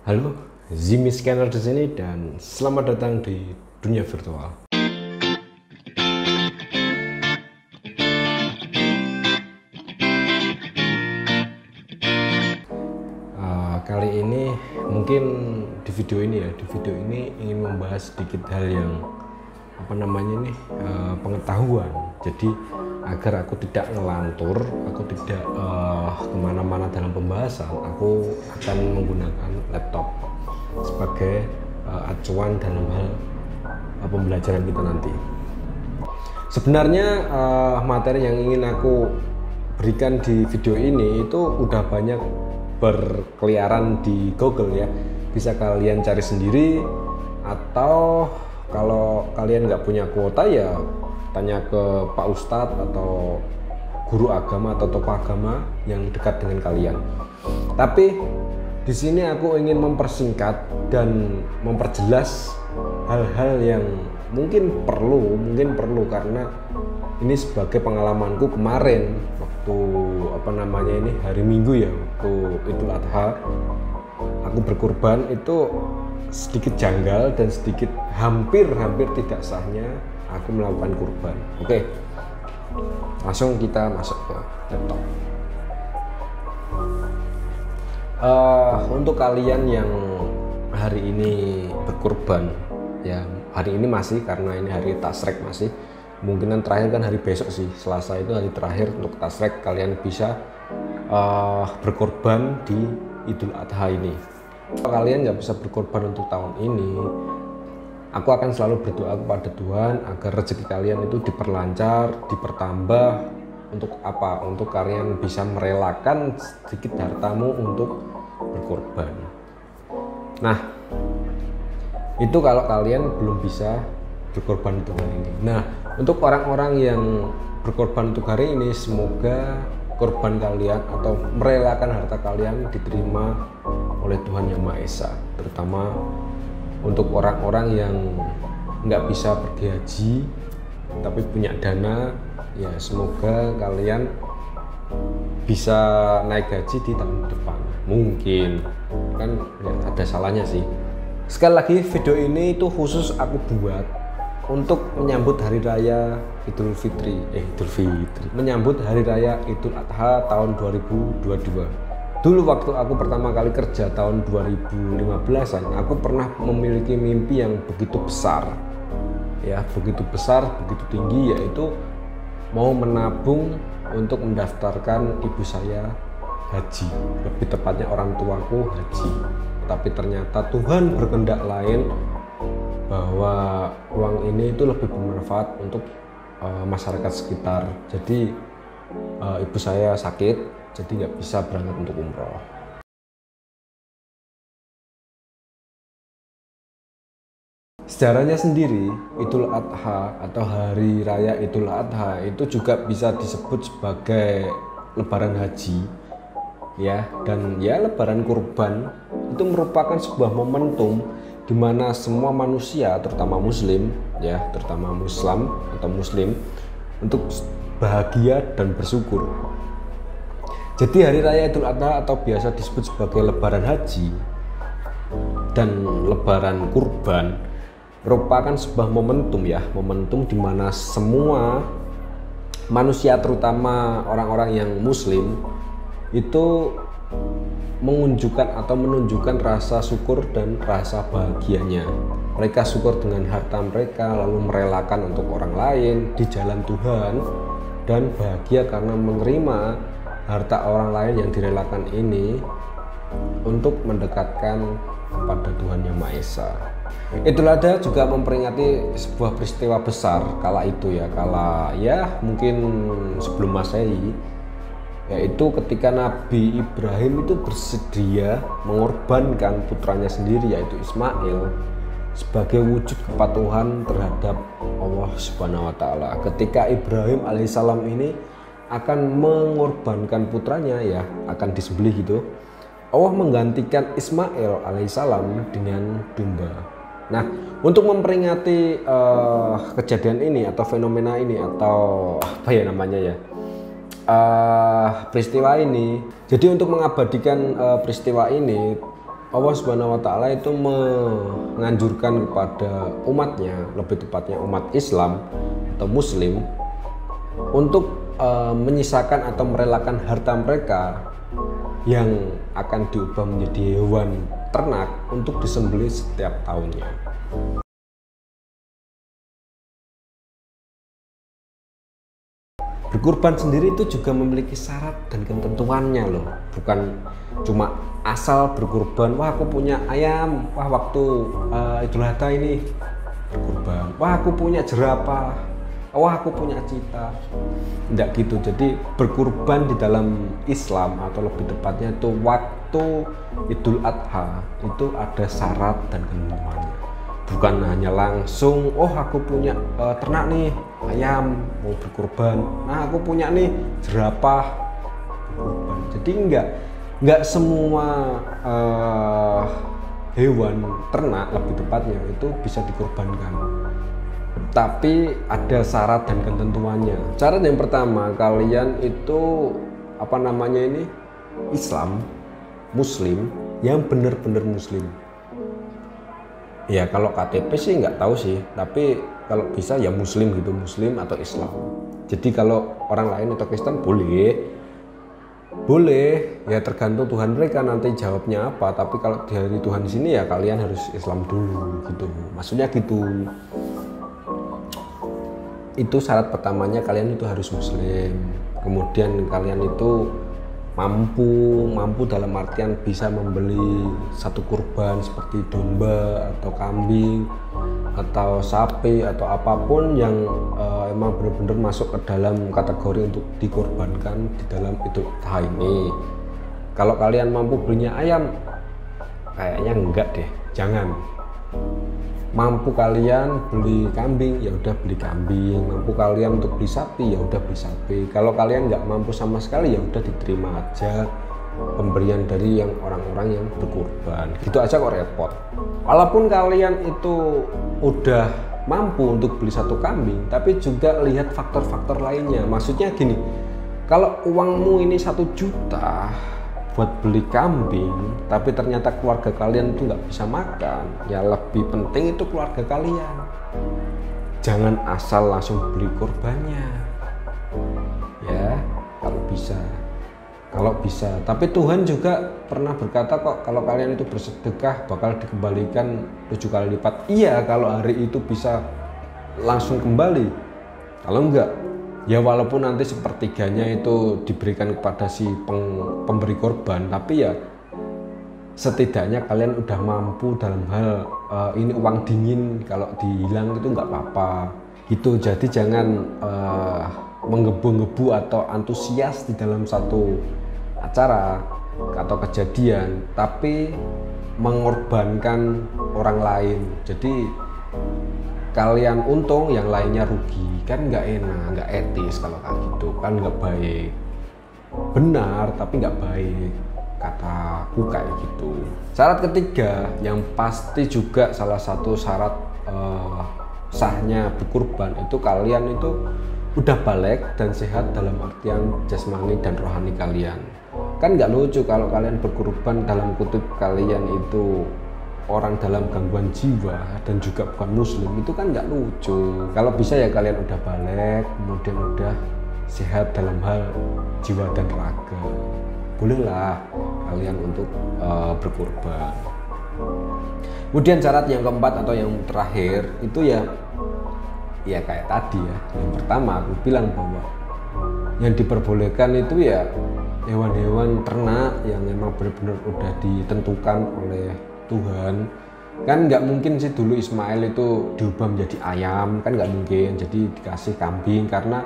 Halo, Zimi Scanner di sini dan selamat datang di dunia virtual. Kali ini mungkin di video ini ingin membahas sedikit hal yang pengetahuan. Jadi agar aku tidak ngelantur, aku tidak kemana-mana dalam pembahasan, aku akan menggunakan laptop sebagai acuan dalam hal pembelajaran kita nanti. Sebenarnya materi yang ingin aku berikan di video ini itu udah banyak berkeliaran di Google ya. Bisa kalian cari sendiri, atau kalau kalian nggak punya kuota ya tanya ke Pak Ustadz atau guru agama atau tokoh agama yang dekat dengan kalian. Tapi di sini aku ingin mempersingkat dan memperjelas hal-hal yang mungkin perlu karena ini sebagai pengalamanku kemarin waktu hari Minggu ya, waktu Idul Adha aku berkurban. Itu sedikit janggal dan sedikit hampir tidak sahnya aku melakukan kurban. Oke, langsung kita masuk ke laptop. Untuk kalian yang hari ini berkurban ya, hari ini masih, karena ini hari tasrek masih, kemungkinan terakhir kan hari besok sih, Selasa itu hari terakhir untuk tasrek. Kalian bisa berkorban di Idul Adha ini. Kalau kalian nggak bisa berkorban untuk tahun ini, aku akan selalu berdoa kepada Tuhan agar rezeki kalian itu diperlancar, dipertambah. Untuk apa? Untuk kalian bisa merelakan sedikit hartamu untuk berkorban. Nah, itu kalau kalian belum bisa berkorban untuk hari ini. Nah, untuk orang-orang yang berkorban untuk hari ini, semoga korban kalian atau merelakan harta kalian diterima oleh Tuhan Yang Maha Esa. Terutama untuk orang-orang yang nggak bisa pergi haji tapi punya dana, ya semoga kalian bisa naik haji di tahun depan. Mungkin kan ya, ada salahnya sih. Sekali lagi, video ini itu khusus aku buat untuk menyambut hari raya Idul Fitri, menyambut hari raya Idul Adha tahun 2022. Dulu waktu aku pertama kali kerja tahun 2015-an, aku pernah memiliki mimpi yang begitu besar. Ya, begitu besar, begitu tinggi, yaitu mau menabung untuk mendaftarkan ibu saya haji. Lebih tepatnya orang tuaku haji. Tapi ternyata Tuhan berkehendak lain, bahwa uang ini itu lebih bermanfaat untuk masyarakat sekitar. Jadi ibu saya sakit, jadi nggak bisa berangkat untuk umroh. Sejarahnya sendiri, Idul Adha atau hari raya Idul Adha itu juga bisa disebut sebagai lebaran haji ya, dan ya lebaran kurban. Itu merupakan sebuah momentum di mana semua manusia, terutama muslim ya, terutama Muslim atau muslim, untuk bahagia dan bersyukur. Jadi hari raya Idul Adha atau biasa disebut sebagai lebaran haji dan lebaran kurban merupakan sebuah momentum ya, momentum di mana semua manusia, terutama orang-orang yang muslim, itu menunjukkan rasa syukur dan rasa bahagianya. Mereka syukur dengan harta mereka, lalu merelakan untuk orang lain di jalan Tuhan, dan bahagia karena menerima harta orang lain yang direlakan ini untuk mendekatkan pada Tuhan Yang Maha Esa. Idul Adha juga memperingati sebuah peristiwa besar kala itu ya, mungkin sebelum Masehi, yaitu ketika Nabi Ibrahim itu bersedia mengorbankan putranya sendiri, yaitu Ismail, sebagai wujud kepatuhan terhadap Allah Subhanahu wa Ta'ala. Ketika Ibrahim alaihissalam ini akan mengorbankan putranya, ya akan disembelih gitu, Allah menggantikan Ismail alaihissalam dengan domba. Nah, untuk memperingati kejadian ini atau fenomena ini, atau peristiwa ini, jadi untuk mengabadikan peristiwa ini, Allah Subhanahu wa Ta'ala itu menganjurkan kepada umatnya, lebih tepatnya umat Islam atau Muslim, untuk menyisakan atau merelakan harta mereka yang akan diubah menjadi hewan ternak untuk disembelih setiap tahunnya. Berkurban sendiri itu juga memiliki syarat dan ketentuannya loh, bukan cuma asal berkurban. Wah, aku punya ayam, wah waktu Idul Adha ini berkurban. Wah, aku punya jerapah, wah aku punya cita. Tidak gitu. Jadi berkurban di dalam Islam, atau lebih tepatnya itu waktu Idul Adha, itu ada syarat dan ketentuannya. Bukan hanya langsung, oh aku punya ternak nih, ayam mau berkurban, nah aku punya nih jerapah berkurban. Jadi enggak semua hewan ternak, lebih tepatnya, itu bisa dikorbankan. Tapi ada syarat dan ketentuannya. Syarat yang pertama, kalian itu Islam, Muslim, yang benar-benar Muslim. Ya kalau KTP sih nggak tahu sih, tapi kalau bisa ya Muslim gitu, Muslim atau Islam. Jadi kalau orang lain atau Kristen boleh, ya tergantung Tuhan mereka nanti jawabnya apa. Tapi kalau dari Tuhan di sini ya kalian harus Islam dulu gitu, maksudnya gitu. Itu syarat pertamanya, kalian itu harus Muslim. Kemudian kalian itu mampu dalam artian bisa membeli satu kurban seperti domba atau kambing atau sapi atau apapun yang emang benar-benar masuk ke dalam kategori untuk dikorbankan di dalam Idul Adha ini. Kalau kalian mampu belinya ayam, kayaknya enggak deh, jangan. Mampu kalian beli kambing, ya udah beli kambing. Mampu kalian untuk beli sapi, ya udah beli sapi. Kalau kalian nggak mampu sama sekali, ya udah diterima aja pemberian dari yang orang-orang yang berkurban. Gitu aja kok repot. Walaupun kalian itu udah mampu untuk beli satu kambing, tapi juga lihat faktor-faktor lainnya. Maksudnya gini, kalau uangmu ini 1 juta buat beli kambing, tapi ternyata keluarga kalian itu nggak bisa makan, ya lebih penting itu keluarga kalian. Jangan asal langsung beli korbannya, ya kalau bisa. Tapi Tuhan juga pernah berkata kok, kalau kalian itu bersedekah bakal dikembalikan 7 kali lipat. Iya, kalau hari itu bisa langsung kembali. Kalau enggak, ya walaupun nanti sepertiganya itu diberikan kepada si pemberi korban, tapi ya setidaknya kalian udah mampu dalam hal ini uang dingin, kalau dihilang itu nggak apa-apa gitu. Jadi jangan menggebu-gebu atau antusias di dalam satu acara atau kejadian, tapi mengorbankan orang lain. Jadi kalian untung, yang lainnya rugi, kan nggak enak, nggak etis kalau kayak gitu, kan nggak baik. Benar tapi nggak baik, kataku kayak gitu. Syarat ketiga yang pasti juga salah satu syarat sahnya berkurban, itu kalian itu udah balik dan sehat dalam artian jasmani dan rohani kalian. Kan nggak lucu kalau kalian berkurban dalam kutip kalian itu orang dalam gangguan jiwa dan juga bukan Muslim, itu kan nggak lucu. Kalau bisa ya kalian udah balik, kemudian udah sehat dalam hal jiwa dan raga, bolehlah kalian untuk berkurban. Kemudian syarat yang keempat atau yang terakhir itu ya kayak tadi ya, yang pertama aku bilang bahwa yang diperbolehkan itu ya hewan-hewan ternak yang memang benar-benar udah ditentukan oleh Tuhan. Kan nggak mungkin sih dulu Ismail itu diubah menjadi ayam, kan nggak mungkin. Jadi dikasih kambing karena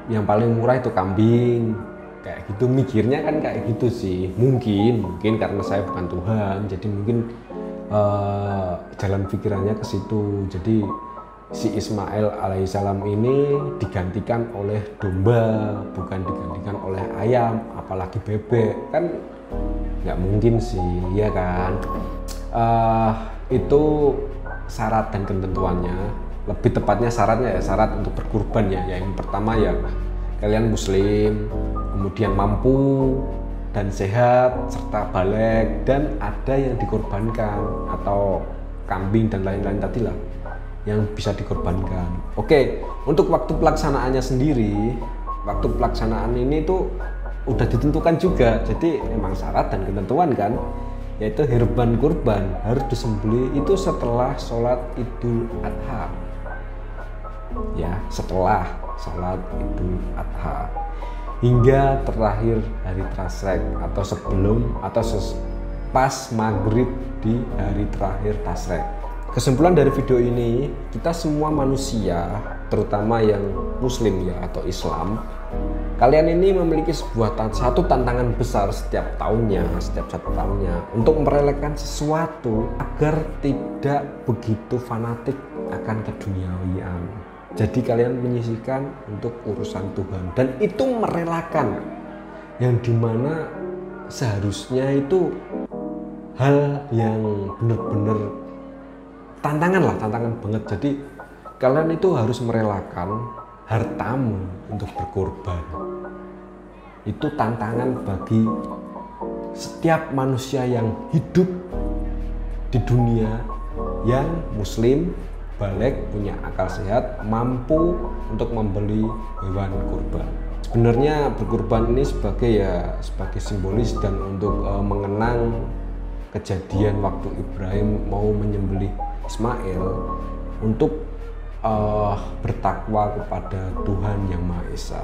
yang paling murah itu kambing, kayak gitu mikirnya kan, kayak gitu sih. Mungkin karena saya bukan Tuhan, jadi mungkin jalan pikirannya ke situ. Jadi si Ismail alaihissalam ini digantikan oleh domba, bukan digantikan oleh ayam, apalagi bebek, kan nggak mungkin sih, ya kan. Itu syarat dan ketentuannya, lebih tepatnya syaratnya ya syarat untuk berkurban ya. Yang pertama ya kalian Muslim, kemudian mampu dan sehat serta balik, dan ada yang dikorbankan atau kambing dan lain-lain tadi lah yang bisa dikorbankan. Oke, untuk waktu pelaksanaannya sendiri, waktu pelaksanaan ini tuh udah ditentukan juga, jadi memang syarat dan ketentuan kan, yaitu hewan kurban harus disembelih itu setelah sholat Idul Adha, ya, setelah sholat Idul Adha hingga terakhir hari Tasrek atau sebelum atau pas maghrib di hari terakhir Tasrek. Kesimpulan dari video ini, kita semua manusia, terutama yang muslim ya atau Islam, kalian ini memiliki satu tantangan besar setiap satu tahunnya untuk merelakan sesuatu agar tidak begitu fanatik akan keduniawian. Jadi kalian menyisihkan untuk urusan Tuhan, dan itu merelakan yang dimana seharusnya itu hal yang benar-benar tantangan banget. Jadi kalian itu harus merelakan hartamu untuk berkorban. Itu tantangan bagi setiap manusia yang hidup di dunia yang muslim, balik, punya akal sehat, mampu untuk membeli hewan kurban. Sebenarnya berkurban ini sebagai simbolis dan untuk mengenang kejadian waktu Ibrahim mau menyembelih Ismail untuk bertakwa kepada Tuhan Yang Maha Esa.